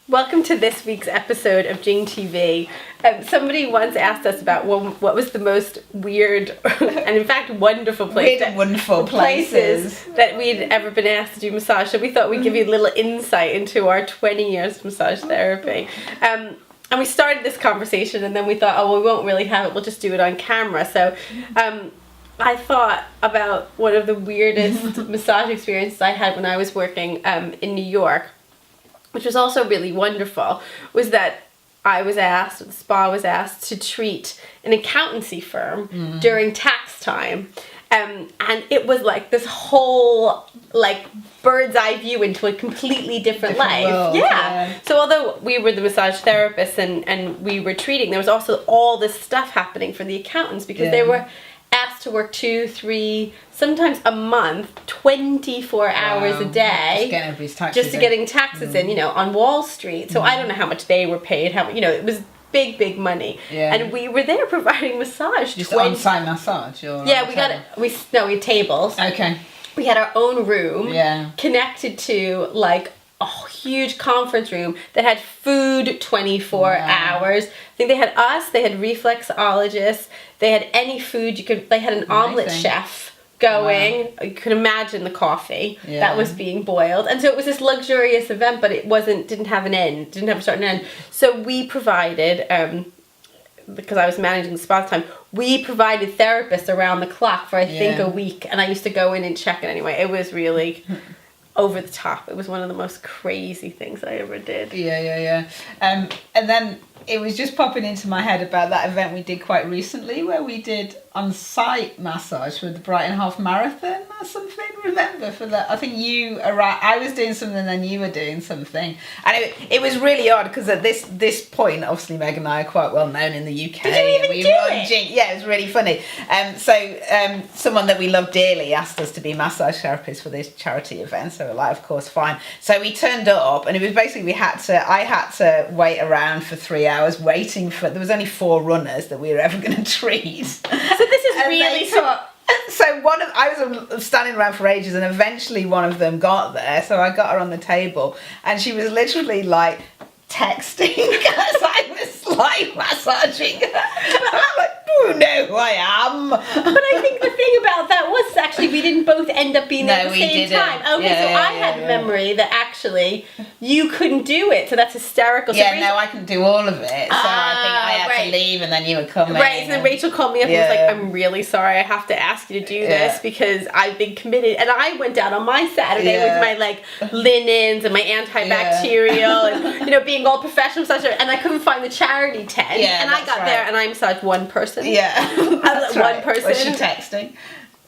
Welcome to this week's episode of Jing TV. Somebody once asked us about what was the most weird and in fact wonderful places that we'd ever been asked to do massage. So we thought we'd give you a little insight into our 20 years of massage therapy. And we started this conversation and then we thought, oh, well, we won't really have it, we'll just do it on camera. So I thought about one of the weirdest massage experiences I had when I was working in New York, which was also really wonderful, was that the spa was asked to treat an accountancy firm during tax time. And it was like this whole bird's eye view into a completely different life. World, yeah. So although we were the massage therapists and we were treating, there was also all this stuff happening for the accountants because they were asked to work 2, 3, sometimes a month, 24 hours a day, just to getting taxes in, on Wall Street. So I don't know how much they were paid. It was big money. Yeah. And we were there providing massage. Just on-site massage? Or we had tables. Okay. We had our own room connected to a huge conference room that had food 24 hours. I think they had us, they had reflexologists, they had any food they had an omelet chef going. Wow. You can imagine the coffee that was being boiled. And so it was this luxurious event, but it didn't have an end, didn't have a start and end. So we provided, because I was managing the spa at the time, we provided therapists around the clock for I think a week. And I used to go in and check it anyway. It was really over the top. It was one of the most crazy things I ever did. Yeah. And then it was just popping into my head about that event we did quite recently where we did on-site massage for the Brighton Half Marathon or something. Remember for that? I think you arrived. I was doing something, then you were doing something, and it was really odd because at this point, obviously Meg and I are quite well known in the UK. Did you even do it? Yeah, it was really funny. So someone that we love dearly asked us to be massage therapists for this charity event. So we're like, of course, fine. So we turned up, and it was basically I had to wait around for 3 hours waiting for. There was only 4 runners that we were ever going to treat. So this is really so I was standing around for ages, and eventually one of them got there. So I got her on the table, and she was literally texting as I was massaging her. I'm like, do you know who I am? But I think the thing about that was actually we didn't both end up being there at the same time. Okay, I had memory that actually you couldn't do it, so that's hysterical. So I couldn't do all of it. So I think I had to leave, and then you were coming. Right, so then Rachel called me up and was like, I'm really sorry, I have to ask you to do this because I've been committed. And I went down on my Saturday with my linens and my antibacterial and being all professional massager, and I couldn't find the charity tent. And I got there and I massaged one person. Yeah. I was one person. Was she texting?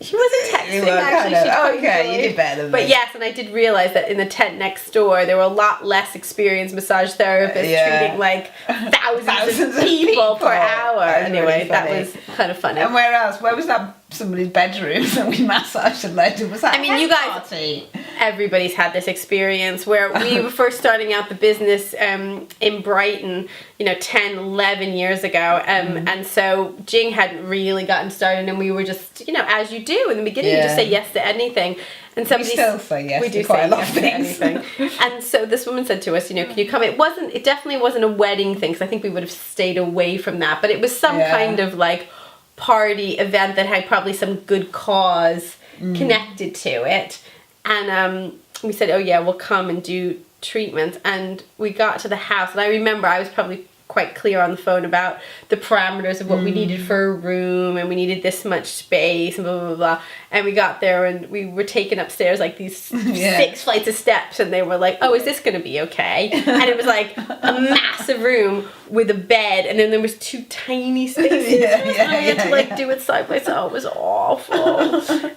She wasn't texting, actually. You did better than me. But yes, and I did realize that in the tent next door, there were a lot less experienced massage therapists treating thousands of people per hour. Anyway, really that was kind of funny. And where else? Where was that? Somebody's bedroom that we massaged and later was that? I mean, you guys, everybody's had this experience where we were first starting out the business in Brighton, 10, 11 years ago. And so Jing hadn't really gotten started, and we were just, as you do in the beginning, you just say yes to anything. And somebody still say yes to quite a lot of things. And so this woman said to us, can you come? It definitely wasn't a wedding thing, because I think we would have stayed away from that. But it was some kind of party event that had probably some good cause connected to it. And we said, we'll come and do treatments. And we got to the house, and I remember I was probably quite clear on the phone about the parameters of what we needed for a room, and we needed this much space and blah blah blah. And we got there and we were taken upstairs these 6 flights of steps, and they were like, oh, is this gonna be okay? And it was a massive room with a bed, and then there was 2 tiny spaces. And I had to do it side by side. It was awful.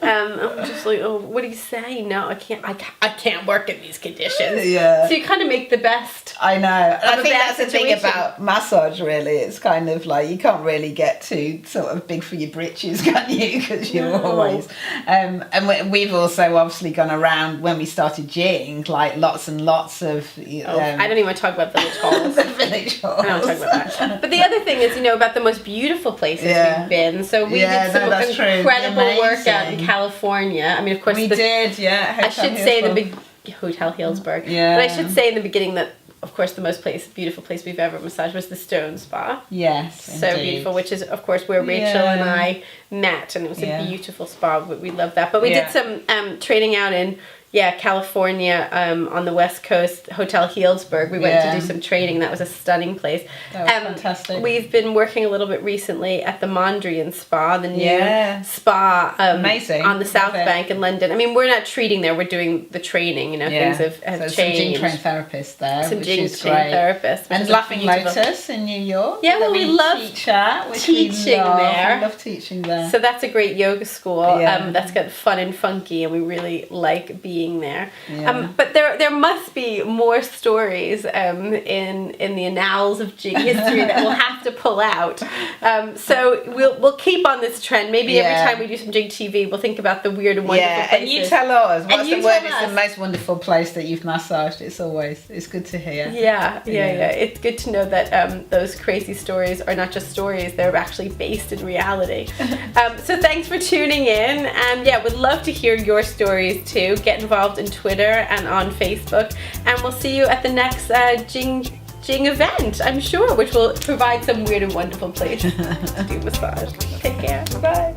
I'm just like, oh, what do you say? No, I can't work in these conditions. So you kind of make the best. I know. I think that's the thing about massage, really. It's kind of you can't really get too sort of big for your britches, can you? Because you're always and we've also obviously gone around when we started Jing, lots and lots of I don't even want to talk about village halls. The village halls. I don't want to talk about that. But the other thing is, about the most beautiful places we've been. So we did some incredible work out in California. I mean, of course we did. I should say the big Hotel Healdsburg. But I should say in the beginning that of course, the most beautiful place we've ever massaged was the Stone Spa. Yes, So indeed. beautiful, which is, of course, where Rachel and I met, and it was a beautiful spa. We love that. But we did some training out in California, on the West Coast, Hotel Healdsburg. We went to do some training. That was a stunning place. That was fantastic. We've been working a little bit recently at the Mondrian Spa, the new spa Amazing. On the South Bank in London. I mean, we're not treating there, we're doing the training, things have so changed. Some Jing trained therapists there, some which Jing is trained great. therapists. And Laughing Lotus in New York. Yeah, well, we love teach at, which teaching we love. there. We love teaching there. So that's a great yoga school. That's got fun and funky, and we really like being there. But there must be more stories in the annals of Jing history that we'll have to pull out. So we'll keep on this trend. Maybe every time we do some Jing TV, we'll think about the weird and wonderful places. And you tell us what's the word tell is the most wonderful place that you've massaged. It's good to hear. Yeah. It's good to know that those crazy stories are not just stories; they're actually based in reality. So thanks for tuning in, and we'd love to hear your stories too. Get involved in Twitter and on Facebook, and we'll see you at the next Jing event, I'm sure, which will provide some weird and wonderful place to do massage. Take care. Bye.